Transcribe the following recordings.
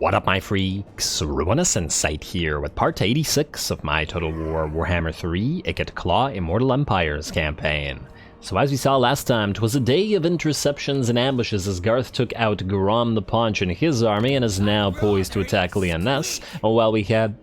What up, my freaks? RuinusInsight here with part 86 of my Total Warhammer 3 Ikit Claw Immortal Empires campaign. So as we saw last time, 'twas a day of interceptions and ambushes as Garth took out Grom the Paunch and his army and is now poised to attack Ruinous, while we had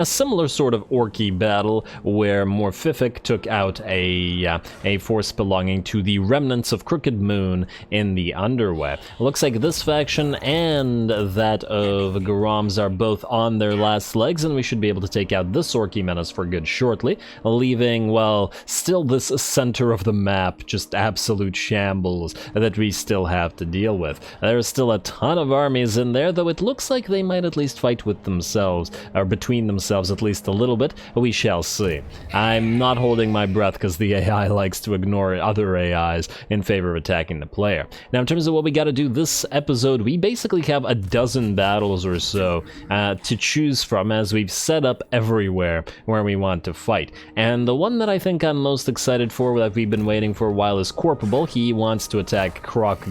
a similar sort of orky battle where Morphific took out a force belonging to the remnants of Crooked Moon in the Underway. It looks like this faction and that of Grom's are both on their last legs, and we should be able to take out this orky menace for good shortly, leaving, well, still this center of the map, just absolute shambles that we still have to deal with. There's still a ton of armies in there, though it looks like they might at least fight with themselves, or between themselves at least a little bit. We shall see. I'm not holding my breath because the AI likes to ignore other AIs in favor of attacking the player. Now, in terms of what we got to do this episode, we basically have a dozen battles or so to choose from, as we've set up everywhere where we want to fight. And the one that I think I'm most excited for, that we've been waiting for a while, is Corpable. He wants to attack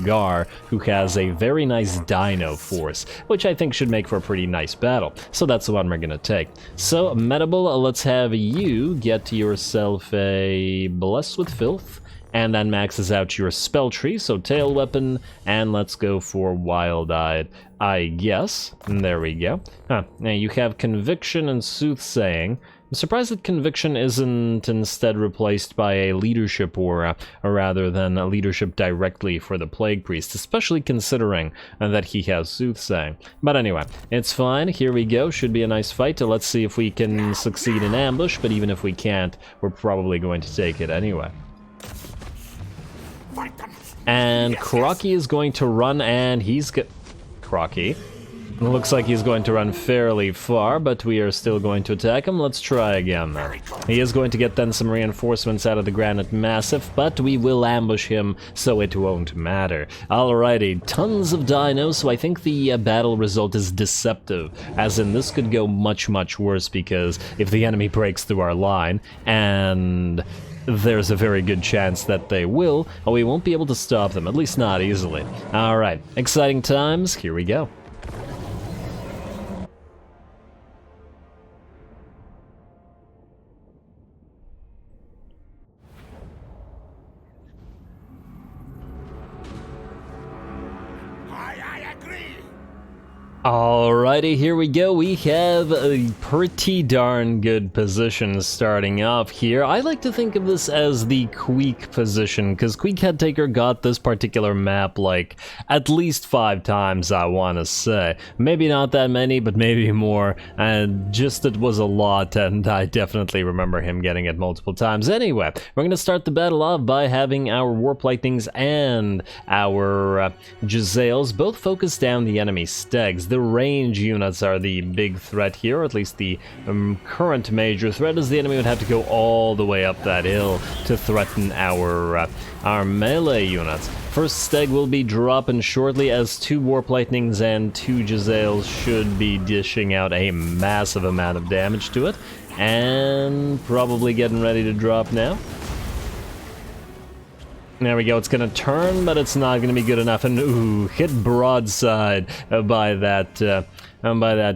Gar, who has a very nice dino force, which I think should make for a pretty nice battle. So that's the one we're going to take. So, Medable, let's have you get yourself a Bless with Filth, and then maxes out your spell tree, so Tail Weapon, and let's go for Wild-Eyed, I guess. And there we go. Now you have Conviction and Soothsaying. I'm surprised that Conviction isn't instead replaced by a Leadership aura, rather than a Leadership directly for the Plague Priest, especially considering that he has Soothsaying. But anyway, it's fine. Here we go. Should be a nice fight. Let's see if we can succeed in ambush, but even if we can't, we're probably going to take it anyway. And Crocky is going to run, and he's Crocky. It looks like he's going to run fairly far, but we are still going to attack him. Let's try again, though. He is going to get then some reinforcements out of the Granite Massif, but we will ambush him, so it won't matter. Alrighty, tons of dinos, so I think the battle result is deceptive, as in this could go much, much worse, because if the enemy breaks through our line, and there's a very good chance that they will, we won't be able to stop them, at least not easily. Alright, exciting times, here we go. Alrighty, here we go. We have a pretty darn good position starting off here. I like to think of this as the Queek position, because Queek Headtaker got this particular map like at least 5 times, I want to say. Maybe not that many, but maybe more, and just it was a lot, and I definitely remember him getting it multiple times. Anyway, we're going to start the battle off by having our Warp Lightnings and our Jezzails both focus down the enemy Stegs. The range units are the big threat here, or at least the current major threat, as the enemy would have to go all the way up that hill to threaten our melee units. First Steg will be dropping shortly, as 2 Warp Lightnings and 2 Jezzails should be dishing out a massive amount of damage to it, and probably getting ready to drop now. There we go, it's gonna turn, but it's not gonna be good enough, and ooh, hit broadside by that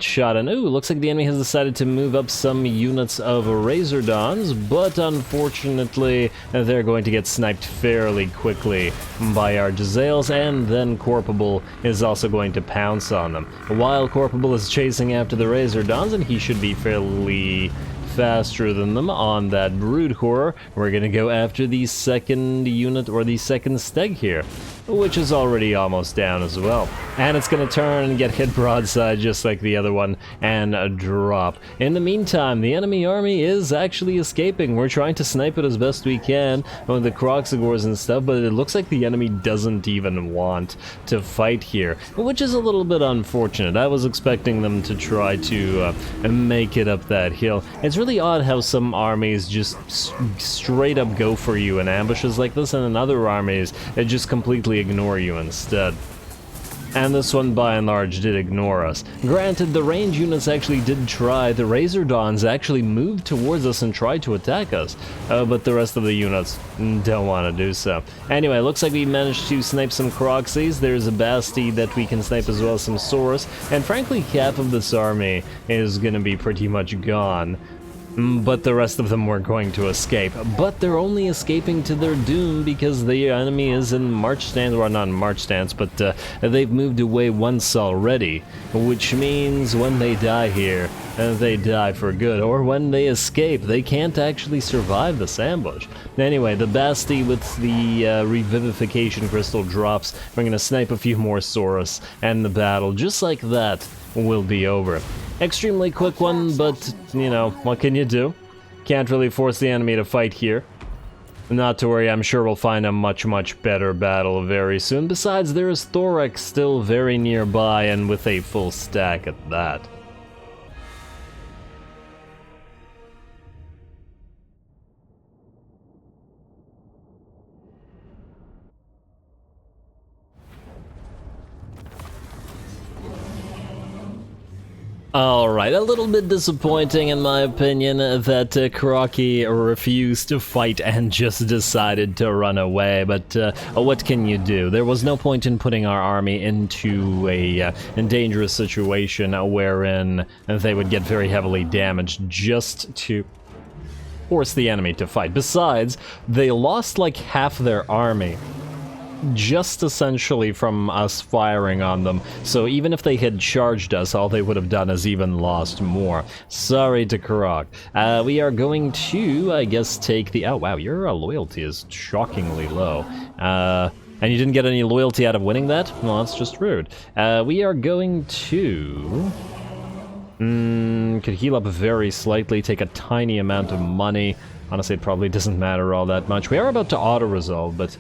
shot, and ooh, looks like the enemy has decided to move up some units of Razordons, but unfortunately, they're going to get sniped fairly quickly by our Jezzails, and then Corpable is also going to pounce on them. While Corpable is chasing after the Razordons, and he should be fairly faster than them on that Brood Horror, we're gonna go after the second unit, or the second Steg here, which is already almost down as well. And it's gonna turn and get hit broadside just like the other one, and drop. In the meantime, the enemy army is actually escaping. We're trying to snipe it as best we can with the Kroxigors and stuff, but it looks like the enemy doesn't even want to fight here, which is a little bit unfortunate. I was expecting them to try to make it up that hill. It's really odd how some armies just straight up go for you in ambushes like this, and in other armies, they just completely ignore you instead. and this one by and large did ignore us. Granted, the range units actually did try. The Razor Dawns actually moved towards us and tried to attack us, but the rest of the units don't want to do so. Anyway, looks like we managed to snipe some Croxies. There's a Basti that we can snipe as well as some Saurus, and frankly half of this army is gonna be pretty much gone. But the rest of them were going to escape. But they're only escaping to their doom because the enemy is in march stance, well, not in march stance, but they've moved away once already, which means when they die here, they die for good, or when they escape, they can't actually survive this ambush. Anyway, the Basti with the revivification crystal drops. We're gonna snipe a few more Saurus, and the battle, just like that, will be over. Extremely quick one, but, you know, what can you do? Can't really force the enemy to fight here. Not to worry, I'm sure we'll find a much, much better battle very soon. Besides, there is Thorax still very nearby, and with a full stack at that. Alright, a little bit disappointing in my opinion that Crocky refused to fight and just decided to run away, but what can you do? There was no point in putting our army into a dangerous situation wherein they would get very heavily damaged just to force the enemy to fight. Besides, they lost like half their army just essentially from us firing on them, so even if they had charged us, all they would have done is even lost more. Sorry to Gor-Rok. We are going to, I guess, take the... Oh wow, your loyalty is shockingly low. And you didn't get any loyalty out of winning that? Well, that's just rude. We are going to... could heal up very slightly, take a tiny amount of money. Honestly, it probably doesn't matter all that much. We are about to auto-resolve, but...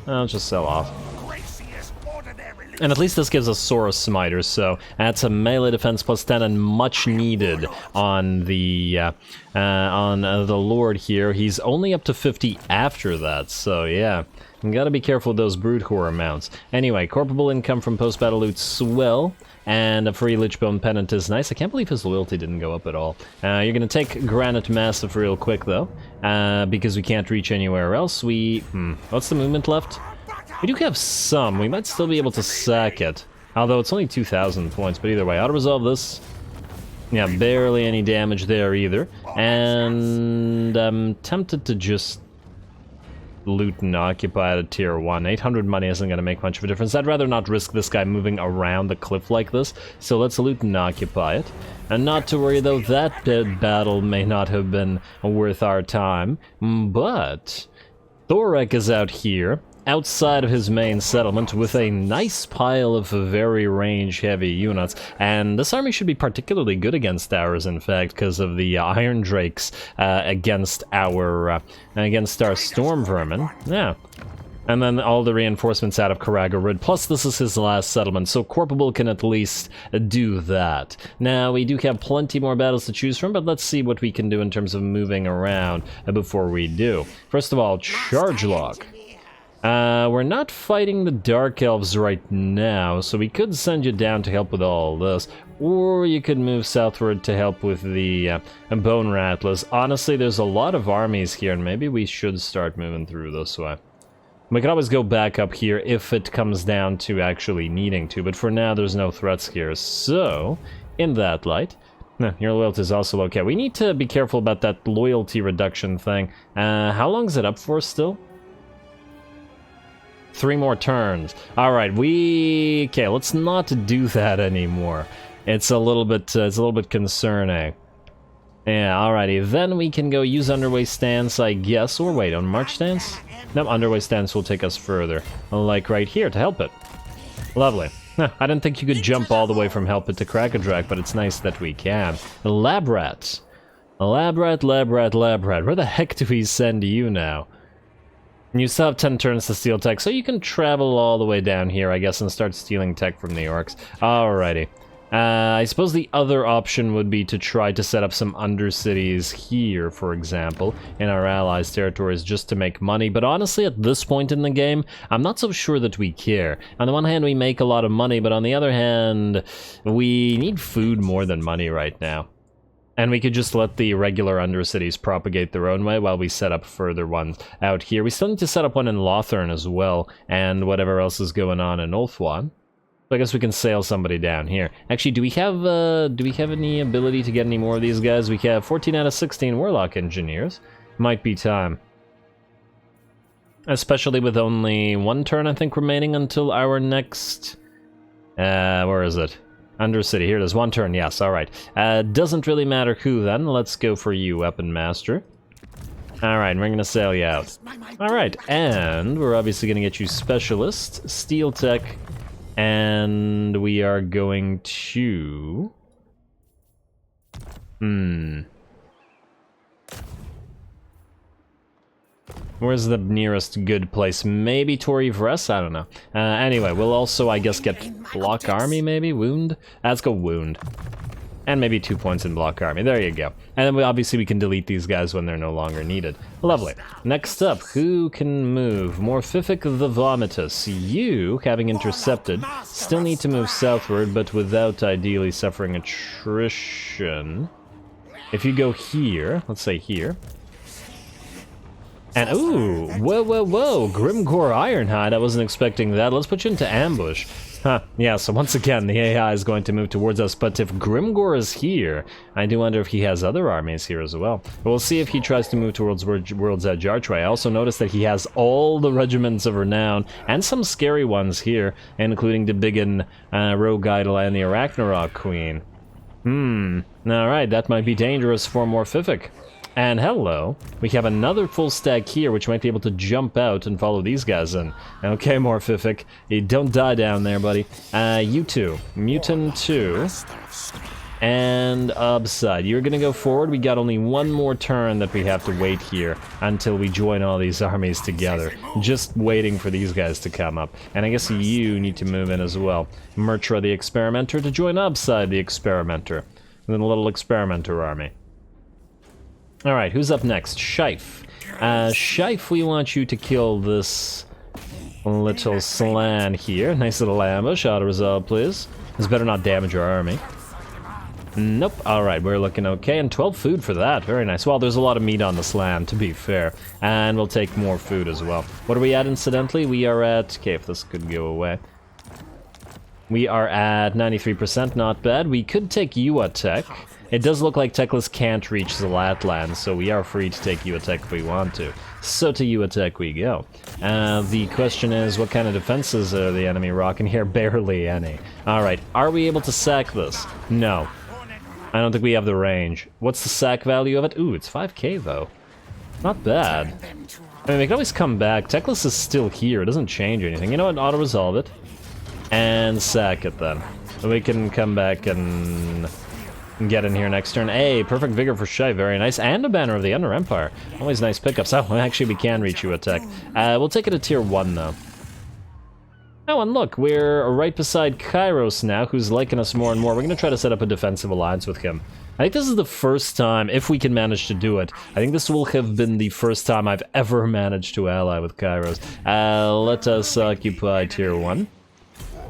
I'll just sell off. And at least this gives us Saurus Smiters, so that's a melee defense plus 10 and much needed on the Lord here. He's only up to 50 after that, so yeah. You gotta be careful with those Brood Horror mounts. Anyway, corporable income from post-battle loot swell, and a free Lichbone Pennant is nice. I can't believe his loyalty didn't go up at all. You're gonna take Granite Massive real quick though, because we can't reach anywhere else. What's the movement left? We do have some. We might still be able to sack it, although it's only 2,000 points, but either way, auto-resolve this. Yeah, barely any damage there either, and I'm tempted to just loot and occupy at a tier 1. 800 money isn't going to make much of a difference. I'd rather not risk this guy moving around the cliff like this, so let's loot and occupy it. And not to worry though, that battle may not have been worth our time, but Thorax is out here, outside of his main settlement, with a nice pile of very range-heavy units, and this army should be particularly good against ours, in fact, because of the Iron Drakes against our Storm Vermin. Yeah. And then all the reinforcements out of Karagorud, plus this is his last settlement, so Corporable can at least do that. Now, we do have plenty more battles to choose from, but let's see what we can do in terms of moving around before we do. First of all, Charge Lock. We're not fighting the Dark Elves right now, so we could send you down to help with all this, or you could move southward to help with the Bone Rattlers. Honestly, there's a lot of armies here, and maybe we should start moving through this way. We can always go back up here if it comes down to actually needing to, but for now there's no threats here, so in that light... your loyalty is also okay. We need to be careful about that loyalty reduction thing. How long is it up for still? 3 more turns. Alright, okay, let's not do that anymore. It's a little bit concerning. Yeah, alrighty, then we can go use Underway Stance, I guess, or wait, on March Stance? No, Underway Stance will take us further, like right here to help it. Lovely. I didn't think you could jump all the way from Help It to Crack-a-Drac, but it's nice that we can. Labrat. Labrat. Where the heck do we send you now? You still have 10 turns to steal tech, so you can travel all the way down here, I guess, and start stealing tech from the orcs. Alrighty. I suppose the other option would be to try to set up some undercities here, for example, in our allies' territories just to make money, but honestly, at this point in the game, I'm not so sure that we care. On the one hand, we make a lot of money, but on the other hand, we need food more than money right now. And we could just let the regular undercities propagate their own way while we set up further ones out here. We still need to set up one in Lothern as well, and whatever else is going on in Ulthuan. So I guess we can sail somebody down here. Actually, do we have any ability to get any more of these guys? We have 14 out of 16 Warlock Engineers. Might be time. Especially with only one turn, I think, remaining until our next... where is it? Undercity, here it is, one turn, yes, alright. Doesn't really matter who then, let's go for you, Weapon Master. Alright, we're gonna sail you out. Alright, and we're obviously gonna get you Specialist, Steel Tech, and we are going to... Where's the nearest good place? Maybe Tori Vress? I don't know. Anyway, we'll also, I guess, get Block Army, maybe? Wound? Let's go Wound. And maybe 2 points in Block Army. There you go. And then obviously we can delete these guys when they're no longer needed. Lovely. Next up, who can move? Morphific the Vomitus. You, having intercepted, still need to move southward, but without ideally suffering attrition. If you go here, let's say here. And, ooh, whoa, Grimgore Ironhide, I wasn't expecting that. Let's put you into ambush. Huh, yeah, so once again, the AI is going to move towards us, but if Grimgore is here, I do wonder if he has other armies here as well. But we'll see if he tries to move towards World's Edge Archway. I also noticed that he has all the regiments of renown, and some scary ones here, including the Biggin, Rogue Idol, and the Arachnarok Queen. Alright, that might be dangerous for Morphific. And hello, we have another full stack here, which might be able to jump out and follow these guys in. Okay, Morphific, you don't die down there, buddy. You two, Mutant 2, and Upside. You're gonna go forward. We got only one more turn that we have to wait here until we join all these armies together. Just waiting for these guys to come up. And I guess you need to move in as well. Murtra the Experimenter to join Upside the Experimenter. And then a little Experimenter army. Alright, who's up next? Shife. Shife, we want you to kill this little slan here. Nice little ambush. Auto resolve, please. This better not damage our army. Nope. Alright, we're looking okay. And 12 food for that. Very nice. Well, there's a lot of meat on the slan, to be fair. And we'll take more food as well. What are we at, incidentally? We are at... Okay, if this could go away. We are at 93%, not bad. We could take Yuatek. It does look like Teclis can't reach Zalatland, so we are free to take Yuatek if we want to. So to Yuatek we go. The question is, what kind of defenses are the enemy rocking here? Barely any. Alright, are we able to sack this? No. I don't think we have the range. What's the sack value of it? Ooh, it's 5k though. Not bad. I mean, they can always come back. Teclis is still here, it doesn't change anything. You know what, auto-resolve it. And sack it then. We can come back and get in here next turn. Hey, perfect vigor for Shai, very nice. And a Banner of the Under Empire. Always nice pickups. Oh, actually we can reach you attack. We'll take it to tier 1 though. Oh, and look, we're right beside Kairos now, who's liking us more and more. We're gonna try to set up a defensive alliance with him. I think this is the first time, if we can manage to do it, I think this will have been the first time I've ever managed to ally with Kairos. Let us occupy tier 1.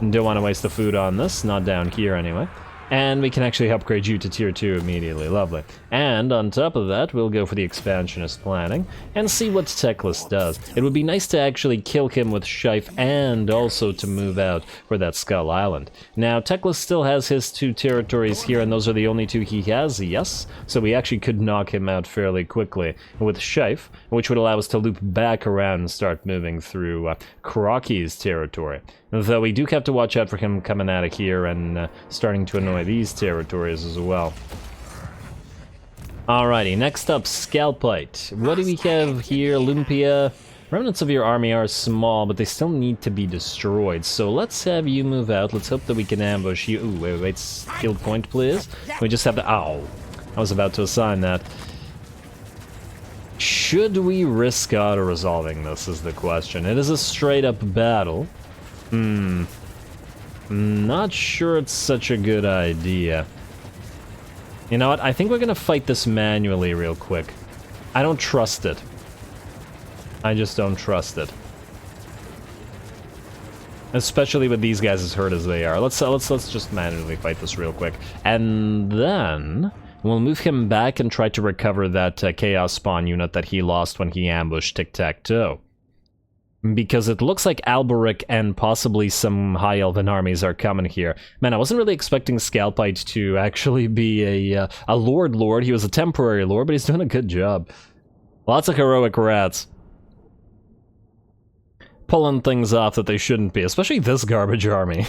Don't want to waste the food on this, not down here anyway. And we can actually upgrade you to tier 2 immediately, lovely. And on top of that, we'll go for the expansionist planning and see what Teclis does. It would be nice to actually kill him with Shife and also to move out for that Skull Island. Now, Teclis still has his 2 territories here, and those are the only 2 he has, yes. So we actually could knock him out fairly quickly with Shife, which would allow us to loop back around and start moving through Kroki's territory. Though we do have to watch out for him coming out of here and starting to annoy these territories as well. Alrighty, next up, Scalpite. What do we have here? Lumpia. Remnants of your army are small, but they still need to be destroyed. So let's have you move out. Let's hope that we can ambush you. Ooh, wait, skill point, please. We just have to... Ow. I was about to assign that. Should we risk auto-resolving this is the question. It is a straight-up battle. Not sure it's such a good idea. You know what? I think we're gonna fight this manually real quick. I don't trust it. I just don't trust it. Especially with these guys as hurt as they are. Let's just manually fight this real quick. And then we'll move him back and try to recover that Chaos Spawn unit that he lost when he ambushed Tic-Tac-Toe. Because it looks like Alberic and possibly some High Elven armies are coming here. Man, I wasn't really expecting Scalpite to actually be a Lord. He was a temporary Lord, but he's doing a good job. Lots of heroic rats. Pulling things off that they shouldn't be, especially this garbage army.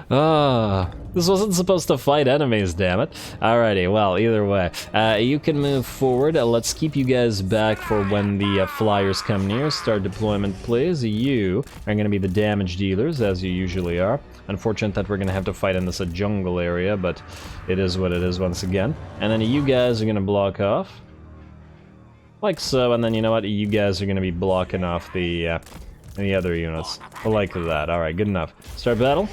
This wasn't supposed to fight enemies, damn it. Alrighty, well, either way. You can move forward. Let's keep you guys back for when the flyers come near. Start deployment, please. You are going to be the damage dealers, as you usually are. Unfortunate that we're going to have to fight in this jungle area, but it is what it is once again. And then you guys are going to block off. Like so, and then you know what? You guys are going to be blocking off the other units. Like that. Alright, good enough. Start battle.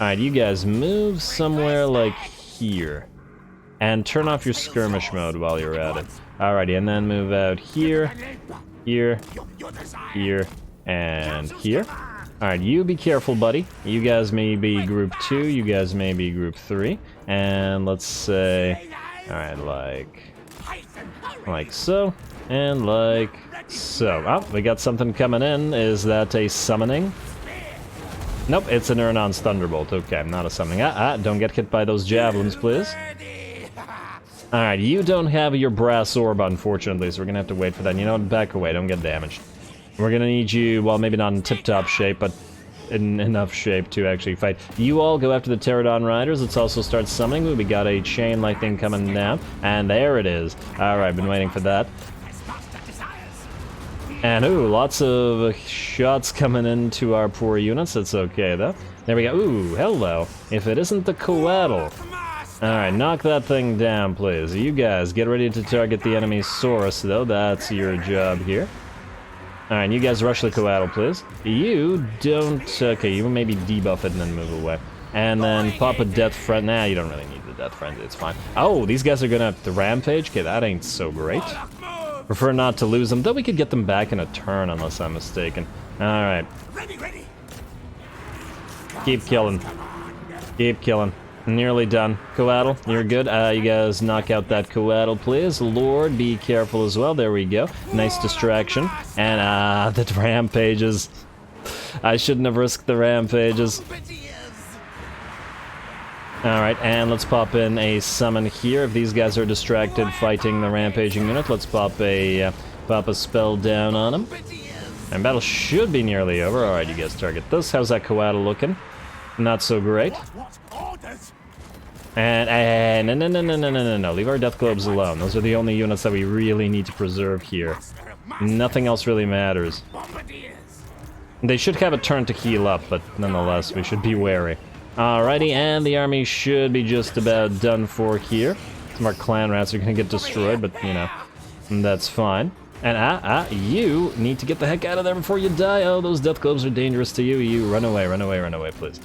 Alright, you guys move somewhere like here. And turn off your skirmish mode while you're at it. Alrighty, and then move out here, here, here, and here. Alright, you be careful, buddy. You guys may be group 2, you guys may be group 3. And let's say... Alright, like so. And like so. Oh, we got something coming in. Is that a summoning? Nope, it's an Urnon's Thunderbolt. Okay, not a summoning. Don't get hit by those javelins, please. Alright, you don't have your brass orb, unfortunately, so we're gonna have to wait for that. You know what? Back away, don't get damaged. We're gonna need you, well, maybe not in tip-top shape, but in enough shape to actually fight. You all go after the Pterodon Riders. Let's also start summoning. We got a chain lightning coming down, and there it is. Alright, been waiting for that. And ooh, lots of shots coming into our poor units. That's okay though. There we go. Ooh, hello. If it isn't the Coatl. Alright, knock that thing down, please. You guys, get ready to target the enemy's Saurus, though. That's your job here. Alright, you guys rush the Coatl, please. You don't... Okay, you maybe debuff it and then move away. And then pop a Death Frenzy. Nah, you don't really need the Death Frenzy. It's fine. Oh, these guys are gonna have to rampage? Okay, that ain't so great. Prefer not to lose them, though we could get them back in a turn, unless I'm mistaken. Alright. Keep killing. Keep killing. Nearly done. Coatl, you're good. You guys knock out that Coatl, please. Lord, be careful as well. There we go. Nice distraction. And, the rampages. I shouldn't have risked the rampages. Alright, and let's pop in a summon here. If these guys are distracted fighting the rampaging unit, let's pop a spell down on them. And battle should be nearly over. Alright, you guys target this. How's that Coatl looking? Not so great. And no. Leave our Death Globes alone. Those are the only units that we really need to preserve here. Nothing else really matters. They should have a turn to heal up, but nonetheless, we should be wary. Alrighty, and the army should be just about done for here. Some of our clan rats are gonna get destroyed, but, you know, that's fine. And, you need to get the heck out of there before you die. Oh, those Death Globes are dangerous to you. You run away, please.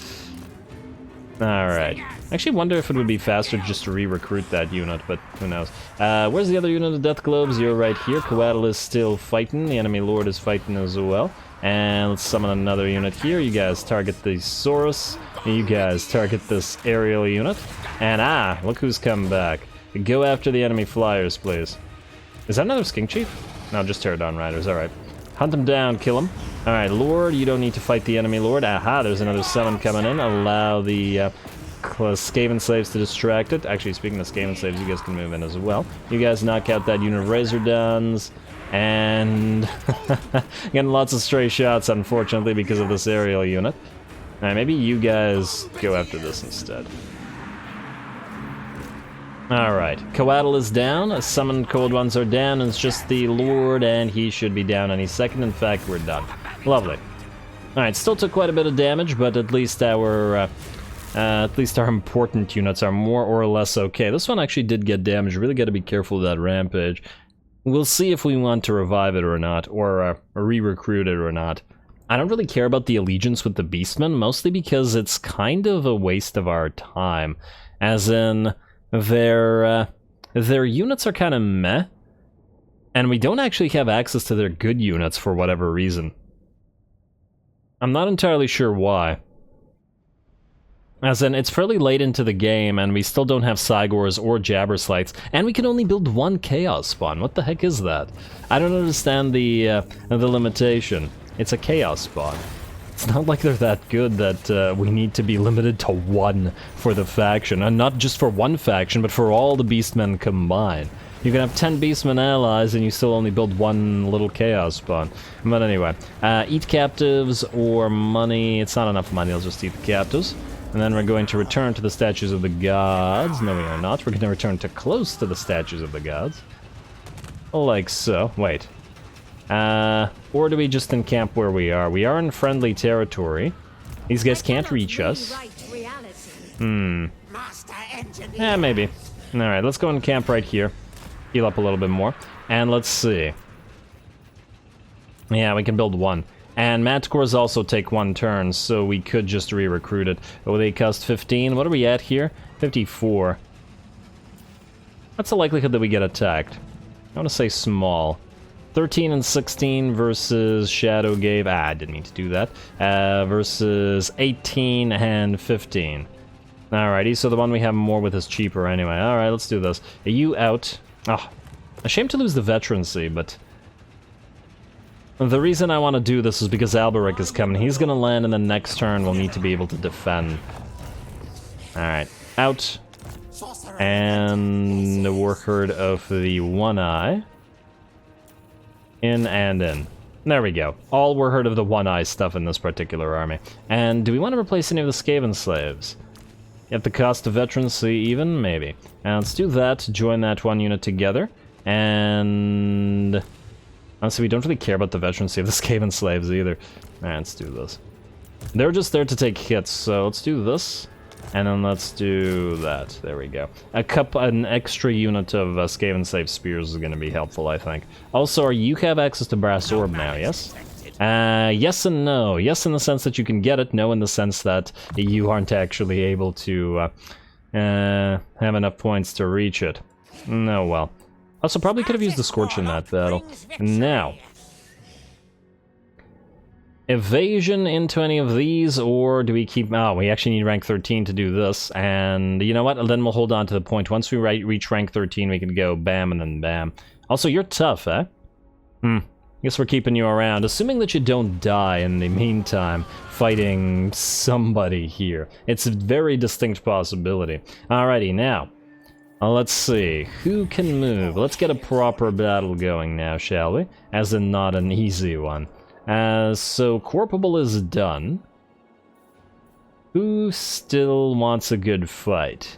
Alright. I actually wonder if it would be faster just to re-recruit that unit, but who knows. Where's the other unit of Death Globes? You're right here. Coatl is still fighting. The enemy lord is fighting as well. And let's summon another unit here. You guys target the Saurus. You guys target this aerial unit. And look who's come back. Go after the enemy flyers, please. Is that another Skink Chief? No, just Pterodon Riders, alright. Hunt them down, kill them. Alright, Lord, you don't need to fight the enemy Lord. Aha, there's another summon coming in. Allow the Skaven slaves to distract it. Actually, speaking of Skaven slaves, you guys can move in as well. You guys knock out that unit of Razordons. And getting lots of stray shots, unfortunately, because of this aerial unit. Alright, maybe you guys go after this instead. Alright, Coatl is down, summoned cold ones are down, and it's just the Lord, and he should be down any second. In fact, we're done. Lovely. Alright, still took quite a bit of damage, but at least our important units are more or less okay. This one actually did get damaged. Really got to be careful of that rampage. We'll see if we want to revive it or not, or re-recruit it or not. I don't really care about the allegiance with the Beastmen, mostly because it's kind of a waste of our time. As in, their units are kind of meh, and we don't actually have access to their good units for whatever reason. I'm not entirely sure why. As in, it's fairly late into the game, and we still don't have Cygors or Jabberslights, and we can only build one Chaos Spawn. What the heck is that? I don't understand the limitation. It's a Chaos Spawn. It's not like they're that good that we need to be limited to one for the faction. And not just for one faction, but for all the Beastmen combined. You can have 10 Beastmen allies and you still only build one little Chaos Spawn. But anyway, eat captives or money. It's not enough money, I'll just eat the captives. And then we're going to return to the statues of the gods. No, we are not. We're going to return to close to the statues of the gods. Like so. Wait. Or do we just encamp where we are? We are in friendly territory. These guys can't reach us. Yeah, maybe. Alright, let's go and camp right here. Heal up a little bit more. And let's see. Yeah, we can build one. And Manticores also take one turn, so we could just re-recruit it. Oh, they cost 15. What are we at here? 54. What's the likelihood that we get attacked? I want to say small. 13 and 16 versus Shadow Gave. I didn't mean to do that. Versus 18 and 15. Alrighty, so the one we have more with is cheaper anyway. Alright, let's do this. Are you out? Oh, a shame to lose the veterancy, but the reason I want to do this is because Alberic is coming. He's going to land, and the next turn we'll need to be able to defend. Alright, out. And the Warherd of the One Eye. In and in. There we go. All Warherd of the One Eye stuff in this particular army. And do we want to replace any of the Skaven slaves? At the cost of veterancy even? Maybe. And let's do that, join that one unit together. And honestly, we don't really care about the veterancy of the Skaven slaves either. Alright, let's do this. They're just there to take hits, so let's do this. And then let's do that. There we go. An extra unit of Skaven slave spears is going to be helpful, I think. Also, you have access to Brass Orb now, yes? Yes and no. Yes in the sense that you can get it, no in the sense that you aren't actually able to have enough points to reach it. No, well. Also, probably could have used the Scorch in that battle. Now, evasion into any of these, or do we keep... Oh, we actually need rank 13 to do this, and you know what? Then we'll hold on to the point. Once we reach rank 13, we can go bam and then bam. Also, you're tough, eh? Guess we're keeping you around, assuming that you don't die in the meantime fighting somebody here. It's a very distinct possibility. Alrighty, now, let's see. Who can move? Let's get a proper battle going now, shall we? As in not an easy one. So Corpable is done. Who still wants a good fight?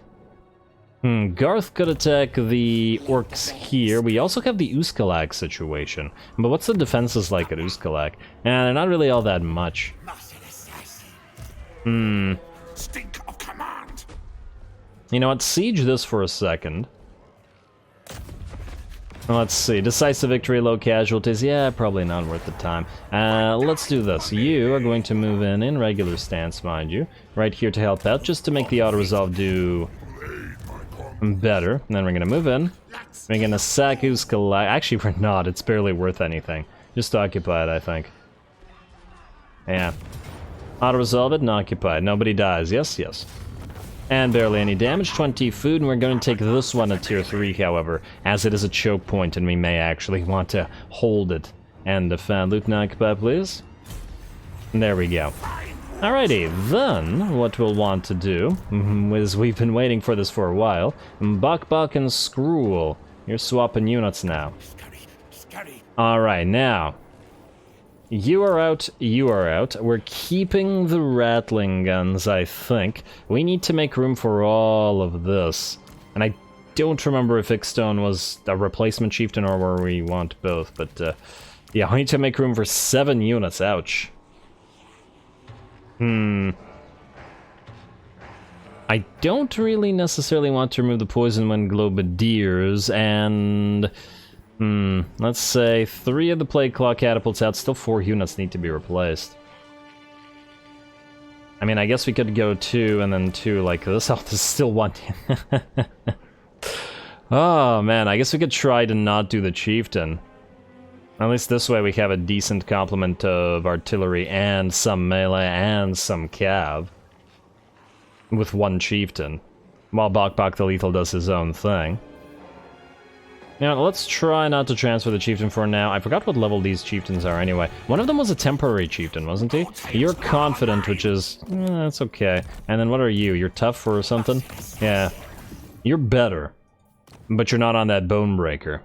Garth could attack the orcs here. We also have the Uskalak situation. But what's the defenses like at Uskalak? They're not really all that much. Stink of command. You know what? Siege this for a second. Let's see. Decisive victory, low casualties. Yeah, probably not worth the time. Let's do this. You are going to move in regular stance, mind you. Right here to help out, just to make the auto-resolve do better. And then we're going to move in. We're going to sack Uskalak. Actually, we're not. It's barely worth anything. Just occupy it, I think. Yeah. Auto-resolve it and occupy it. Nobody dies. Yes, yes. And barely any damage, 20 food, and we're going to take this one at tier 3, however, as it is a choke point and we may actually want to hold it and defend. Loot and occupy, please. And there we go. Alrighty, then what we'll want to do is we've been waiting for this for a while. Bok and Skryre, you're swapping units now. Alright, now. You are out, you are out. We're keeping the rattling guns, I think. We need to make room for all of this. And I don't remember if Ixstone was a replacement chieftain or where we want both, but yeah, we need to make room for 7 units, ouch. I don't really necessarily want to remove the Poison Wind Globadiers, and let's say 3 of the Plague Claw catapults out, still 4 units need to be replaced. I mean, I guess we could go 2 and then 2 like this. Oh, this is still 1. Oh, man, I guess we could try to not do the chieftain. At least this way we have a decent complement of artillery and some melee and some cav. With 1 chieftain. While Bok the Lethal does his own thing. Now, let's try not to transfer the chieftain for now. I forgot what level these chieftains are anyway. One of them was a temporary chieftain, wasn't he? You're confident, which is... that's okay. And then what are you? You're tough or something? Yeah. You're better. But you're not on that bone breaker.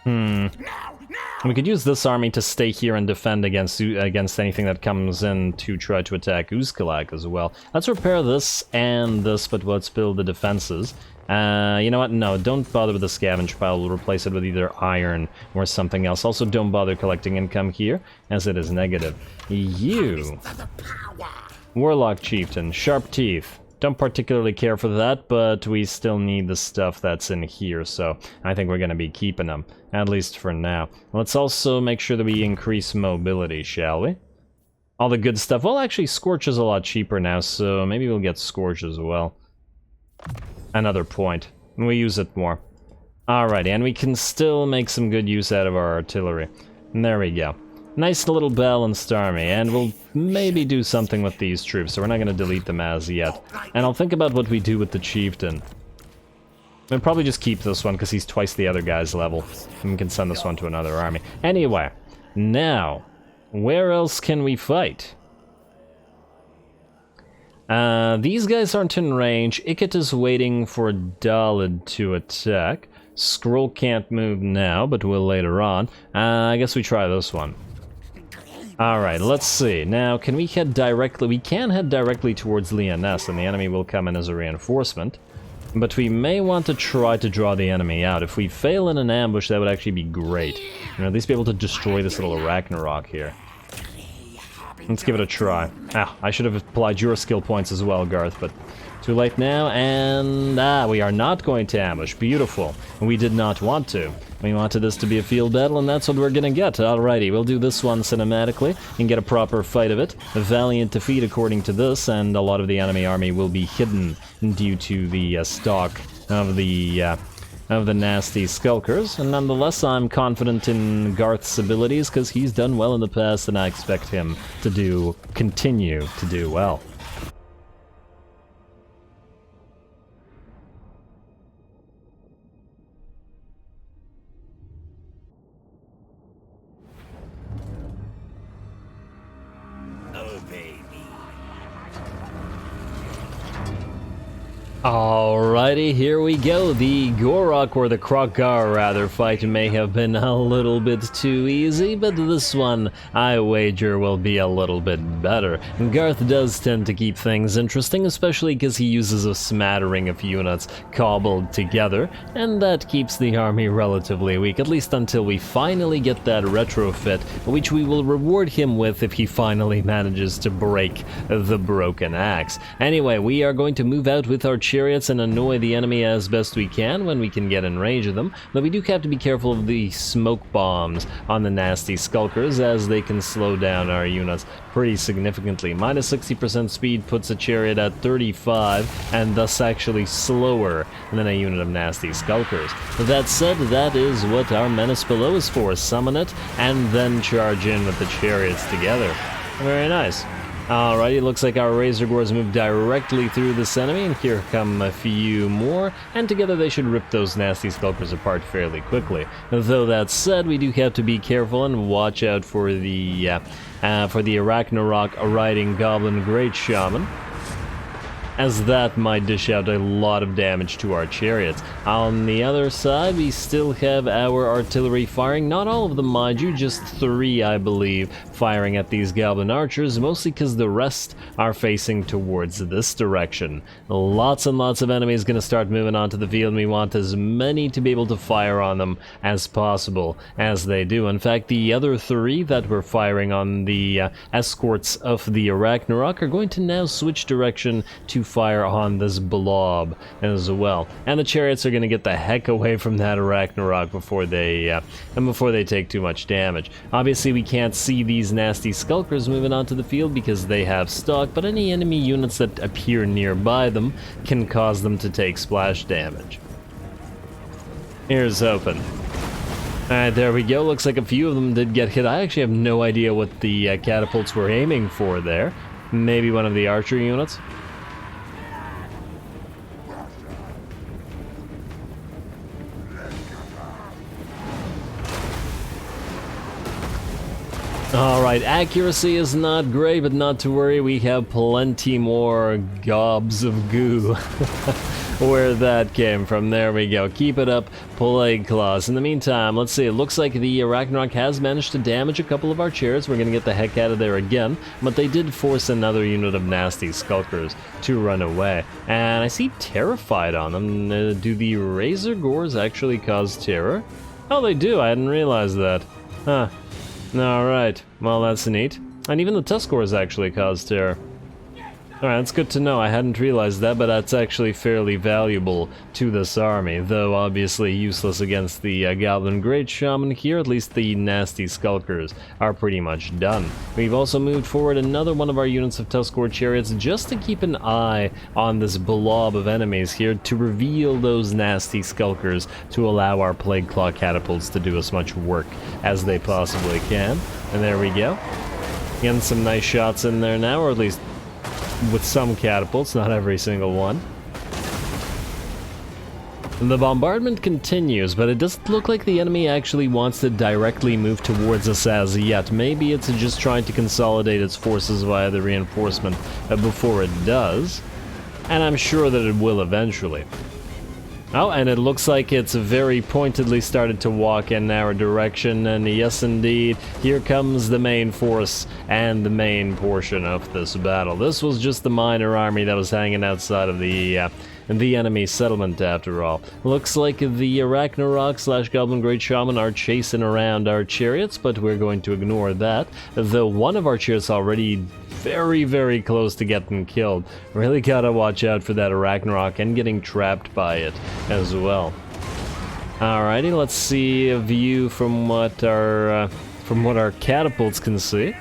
We could use this army to stay here and defend against anything that comes in to try to attack Uzkalak as well. Let's repair this and this, but let's build the defenses. You know what? No, don't bother with the scavenge pile. We'll replace it with either iron or something else. Also, don't bother collecting income here, as it is negative. You... Warlock Chieftain, Sharp Teeth. Don't particularly care for that, but we still need the stuff that's in here, so I think we're going to be keeping them, at least for now. Let's also make sure that we increase mobility, shall we? All the good stuff. Well, actually, Scorch is a lot cheaper now, so maybe we'll get Scorch as well. Another point. We use it more. Alrighty, and we can still make some good use out of our artillery. And there we go. Nice little balanced army, and we'll maybe do something with these troops, so we're not going to delete them as yet. And I'll think about what we do with the chieftain. We'll probably just keep this one, because he's twice the other guy's level. And we can send this one to another army. Anyway, now, where else can we fight? These guys aren't in range. Ikit is waiting for Dalid to attack. Scroll can't move now, but will later on. I guess we try this one. Alright, let's see. Now, can we head directly? We can head directly towards Ruinous, and the enemy will come in as a reinforcement. But we may want to try to draw the enemy out. If we fail in an ambush, that would actually be great. And at least be able to destroy this little Ragnarok here. Let's give it a try. Ah, I should have applied your skill points as well, Garth, but too late now, and we are not going to ambush. Beautiful. We did not want to. We wanted this to be a field battle, and that's what we're gonna get. Alrighty, we'll do this one cinematically and get a proper fight of it. A valiant defeat according to this, and a lot of the enemy army will be hidden due to the stock of the nasty skulkers, and nonetheless I'm confident in Garth's abilities because he's done well in the past, and I expect him to continue to do well. Alrighty, here we go. The Gor-Rok, or the Krokgar rather, fight may have been a little bit too easy, but this one, I wager, will be a little bit better. Garth does tend to keep things interesting, especially because he uses a smattering of units cobbled together, and that keeps the army relatively weak, at least until we finally get that retrofit, which we will reward him with if he finally manages to break the broken axe. Anyway, we are going to move out with our chariots and annoy the enemy as best we can when we can get in range of them, but we do have to be careful of the smoke bombs on the nasty skulkers, as they can slow down our units pretty significantly. Minus 60% speed puts a chariot at 35, and thus actually slower than a unit of nasty skulkers. That said, that is what our menace below is for. Summon it, and then charge in with the chariots together. Very nice. Alrighty, looks like our Razor Gores move directly through this enemy, and here come a few more, and together they should rip those nasty skulkers apart fairly quickly. Though that said, we do have to be careful and watch out for the Ragnarok riding Goblin Great Shaman, as that might dish out a lot of damage to our chariots. On the other side, we still have our artillery firing, not all of them mind you, just 3 I believe, firing at these goblin archers, mostly because the rest are facing towards this direction. Lots and lots of enemies gonna start moving onto the field, and we want as many to be able to fire on them as possible as they do. In fact, the other 3 that were firing on the escorts of the Ragnarok are going to now switch direction to fire on this blob as well. And the chariots are going to get the heck away from that Ragnarok before they take too much damage. Obviously, we can't see these nasty skulkers moving onto the field because they have stock, but any enemy units that appear nearby them can cause them to take splash damage. Here's hoping. Alright, there we go. Looks like a few of them did get hit. I actually have no idea what the catapults were aiming for there. Maybe one of the archer units? Alright, accuracy is not great, but not to worry, we have plenty more gobs of goo. Where that came from, there we go. Keep it up, Plague Claws. In the meantime, let's see, it looks like the Ragnarok has managed to damage a couple of our chariots. We're gonna get the heck out of there again, but they did force another unit of nasty skulkers to run away. And I see Terrified on them. Do the Razor Gores actually cause terror? Oh, they do, I hadn't realized that. Huh. Alright, well that's neat. And even the Tuskors actually cause terror. Alright, that's good to know. I hadn't realized that, but that's actually fairly valuable to this army, though obviously useless against the Goblin Great Shaman here. At least the nasty Skulkers are pretty much done. We've also moved forward another one of our units of Tuskor Chariots just to keep an eye on this blob of enemies here to reveal those nasty Skulkers to allow our Plague Claw catapults to do as much work as they possibly can. And there we go. Getting some nice shots in there now, or at least with some catapults, not every single one. The bombardment continues, but it doesn't look like the enemy actually wants to directly move towards us as yet. Maybe it's just trying to consolidate its forces via the reinforcement before it does. And I'm sure that it will eventually. Oh, and it looks like it's very pointedly started to walk in our direction, and yes indeed, here comes the main force and the main portion of this battle. This was just the minor army that was hanging outside of the enemy settlement after all. Looks like the Ragnarok / Goblin Great Shaman are chasing around our chariots, but we're going to ignore that, though one of our chariots already very, very close to getting killed. Really gotta watch out for that Ragnarok and getting trapped by it as well. Alrighty, let's see a view from what our catapults can see.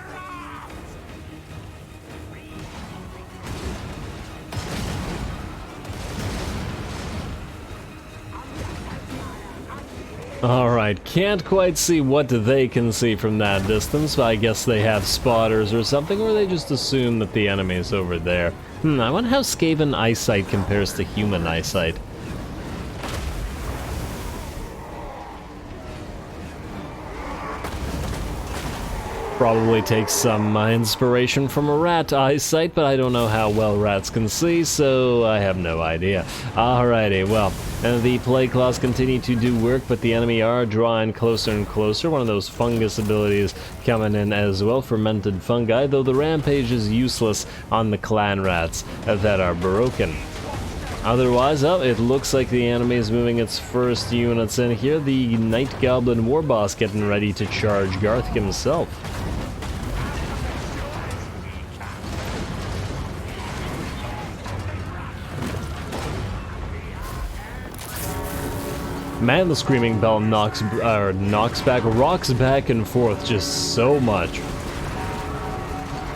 Alright, can't quite see what they can see from that distance, but I guess they have spotters or something, or they just assume that the enemy is over there. I wonder how Skaven eyesight compares to human eyesight. Probably takes some inspiration from a rat eyesight, but I don't know how well rats can see, so I have no idea. Alrighty, well, the Plague Claws continue to do work, but the enemy are drawing closer and closer. One of those fungus abilities coming in as well, fermented fungi, though the rampage is useless on the clan rats that are broken. Otherwise, it looks like the enemy is moving its first units in here. The Night Goblin War Boss getting ready to charge Garth himself. Man, the Screaming Bell rocks back and forth just so much.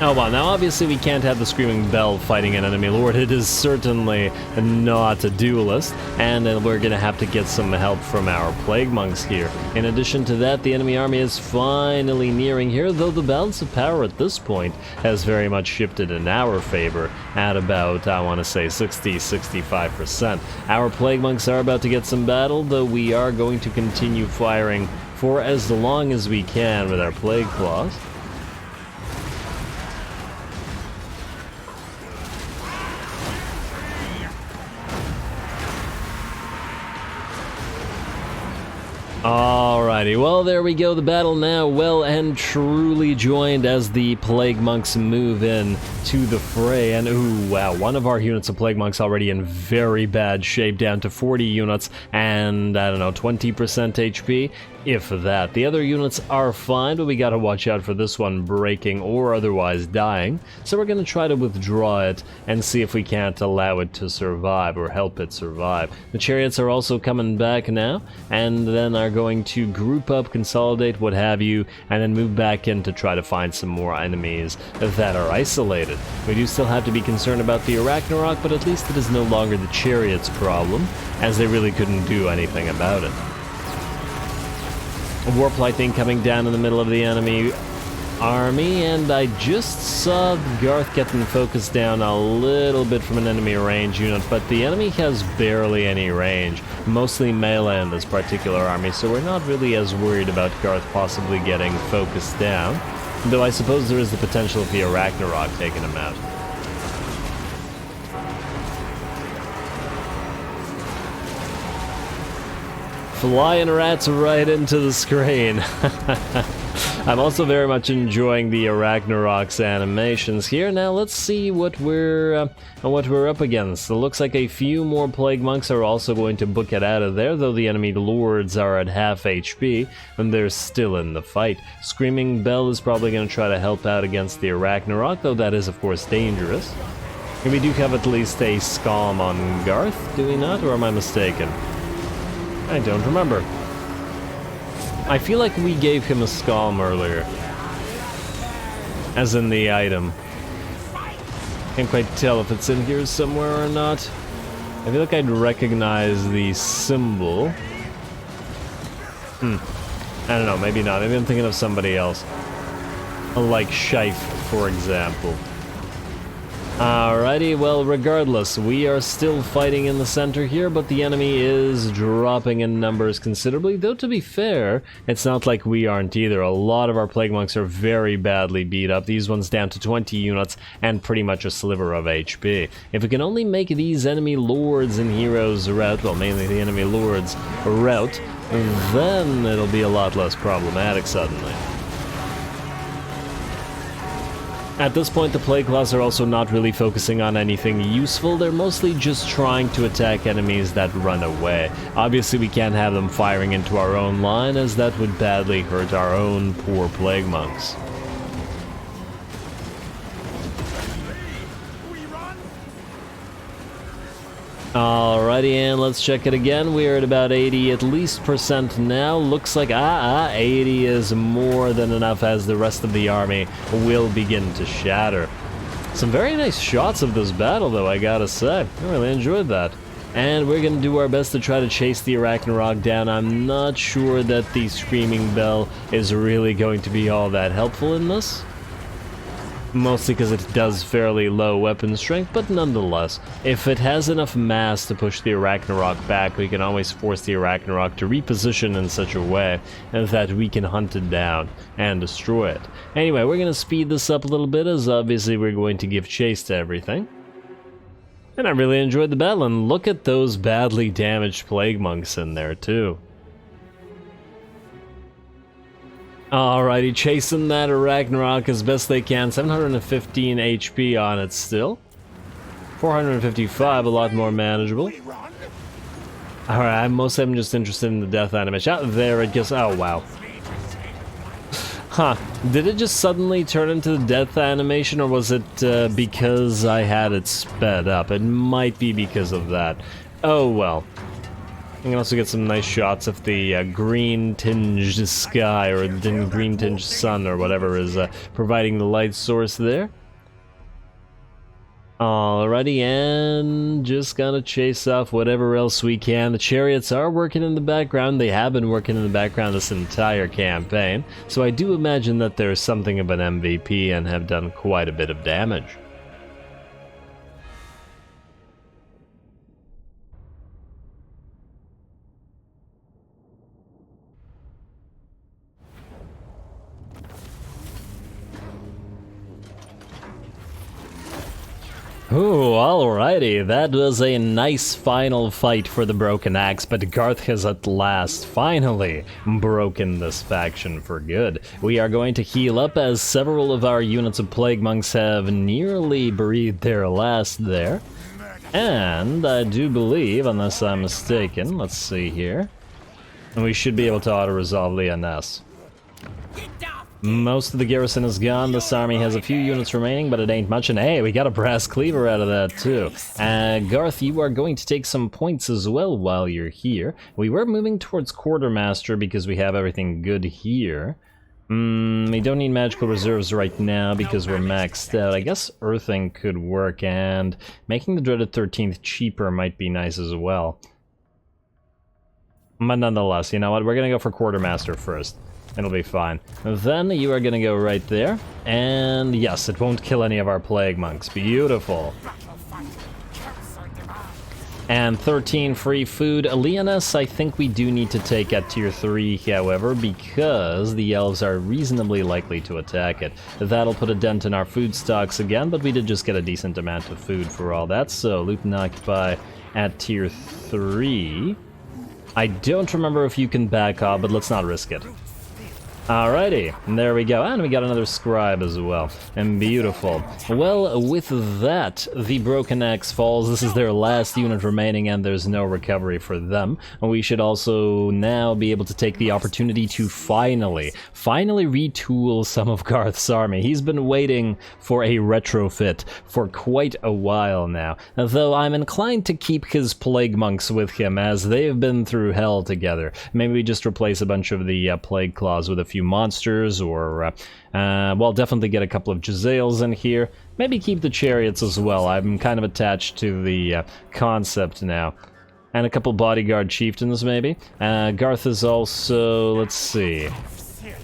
Oh well, now obviously we can't have the Screaming Bell fighting an enemy lord. It is certainly not a duelist, and we're gonna have to get some help from our Plague Monks here. In addition to that, the enemy army is finally nearing here, though the balance of power at this point has very much shifted in our favor at about, I want to say, 60-65%. Our Plague Monks are about to get some battle, though we are going to continue firing for as long as we can with our Plague Claws. Alrighty, well there we go, the battle now well and truly joined as the Plague Monks move in to the fray, and ooh wow, one of our units of Plague Monks already in very bad shape, down to 40 units and I don't know, 20% HP. if that. The other units are fine, but we gotta watch out for this one breaking or otherwise dying. So we're gonna try to withdraw it and see if we can't allow it to survive or help it survive. The chariots are also coming back now, and then are going to group up, consolidate, what have you, and then move back in to try to find some more enemies that are isolated. We do still have to be concerned about the Ragnarok, but at least it is no longer the chariots' problem, as they really couldn't do anything about it. Warp lightning coming down in the middle of the enemy army, and I just saw Garth getting focused down a little bit from an enemy range unit, but the enemy has barely any range, mostly melee in this particular army, so we're not really as worried about Garth possibly getting focused down, though I suppose there is the potential of the Ragnarok taking him out. Flying rats right into the screen. I'm also very much enjoying the Ragnarok's animations here. Now let's see what we're up against. It looks like a few more Plague Monks are also going to book it out of there, though the enemy lords are at half HP, and they're still in the fight. Screaming Bell is probably going to try to help out against the Ragnarok, though that is of course dangerous. And we do have at least a Scalm on Garth, do we not? Or am I mistaken? I don't remember. I feel like we gave him a Scalm earlier. As in the item. Can't quite tell if it's in here somewhere or not. I feel like I'd recognize the symbol. I don't know, maybe not. Maybe I'm thinking of somebody else. Like Shife, for example. Alrighty, well, regardless, we are still fighting in the center here, but the enemy is dropping in numbers considerably, though to be fair, it's not like we aren't either. A lot of our Plague Monks are very badly beat up, these ones down to 20 units and pretty much a sliver of HP. If we can only make these enemy lords and heroes rout, well, mainly the enemy lords rout, then it'll be a lot less problematic suddenly. At this point, the Plague Claws are also not really focusing on anything useful. They're mostly just trying to attack enemies that run away. Obviously, we can't have them firing into our own line, as that would badly hurt our own poor Plague Monks. Alrighty, and let's check it again. We're at about 80 at least percent now. Looks like 80 is more than enough, as the rest of the army will begin to shatter. Some very nice shots of this battle, though, I gotta say. I really enjoyed that. And we're gonna do our best to try to chase the Ragnarok down. I'm not sure that the Screaming Bell is really going to be all that helpful in this. Mostly because it does fairly low weapon strength, but nonetheless, if it has enough mass to push the Ragnarok back, we can always force the Ragnarok to reposition in such a way that we can hunt it down and destroy it. Anyway, we're going to speed this up a little bit, as obviously we're going to give chase to everything. And I really enjoyed the battle, and look at those badly damaged Plague Monks in there too. Alrighty, chasing that Ragnarok as best they can. 715 HP on it still. 455, a lot more manageable. Alright, most of them just interested in the death animation. Out there it goes. Oh, wow. Huh. Did it just suddenly turn into the death animation, or was it because I had it sped up? It might be because of that. Oh, well. You can also get some nice shots of the green-tinged sky, or the green-tinged sun, or whatever is providing the light source there. Alrighty, and just gonna chase off whatever else we can. The chariots are working in the background. They have been working in the background this entire campaign, so I do imagine that they're something of an MVP and have done quite a bit of damage. Ooh, alrighty, that was a nice final fight for the Broken Axe, but Garth has at last finally broken this faction for good. We are going to heal up, as several of our units of Plague Monks have nearly breathed their last there. And I do believe, unless I'm mistaken, let's see here. And we should be able to auto-resolve Lyonesse. Most of the garrison is gone. This army has a few units remaining, but it ain't much. And hey, we got a brass cleaver out of that too. Garth, you are going to take some points as well while you're here. We were moving towards quartermaster because we have everything good here. We don't need magical reserves right now because we're maxed out. I guess earthing could work, and making the dreaded 13th cheaper might be nice as well. But nonetheless, you know what? We're gonna go for quartermaster first. It'll be fine. Then you are gonna go right there, and yes, it won't kill any of our plague monks. Beautiful. And 13 free food. Lyonesse, I think we do need to take at tier 3, however, because the elves are reasonably likely to attack it. That'll put a dent in our food stocks again, but we did just get a decent amount of food for all that, so loot and occupy at tier 3. I don't remember if you can back off, but let's not risk it. Alrighty, and there we go, and we got another scribe as well, and beautiful. Well, with that, the Broken Axe falls. This is their last unit remaining, and there's no recovery for them. We should also now be able to take the opportunity to finally retool some of Garth's army. He's been waiting for a retrofit for quite a while now, though I'm inclined to keep his plague monks with him, as they've been through hell together. Maybe we just replace a bunch of the plague claws with a few monsters, or well, definitely get a couple of Jezzails in here. Maybe keep the chariots as well. I'm kind of attached to the concept now. And a couple bodyguard chieftains, maybe. Garth is also, let's see.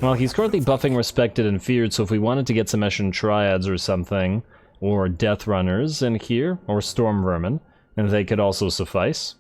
Well, he's currently buffing respected and feared, so if we wanted to get some Eshin triads or something, or death runners in here, or storm vermin, and they could also suffice.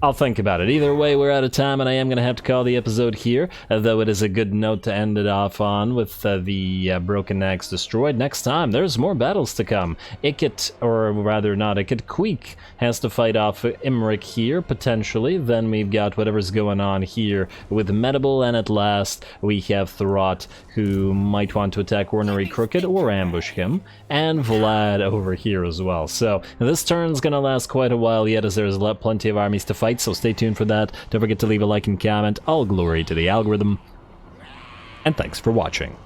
I'll think about it. Either way, we're out of time, and I am going to have to call the episode here, though it is a good note to end it off on with the Broken Axe destroyed. Next time, there's more battles to come. Ikit, or rather not Ikit, Queek has to fight off Imric here, potentially. Then we've got whatever's going on here with Medable, and at last we have Throt, who might want to attack Ornery Crooked or ambush him, and Vlad over here as well. So this turn's going to last quite a while yet, as there's plenty of armies to fight. So stay tuned for that. Don't forget to leave a like and comment. All glory to the algorithm. And thanks for watching.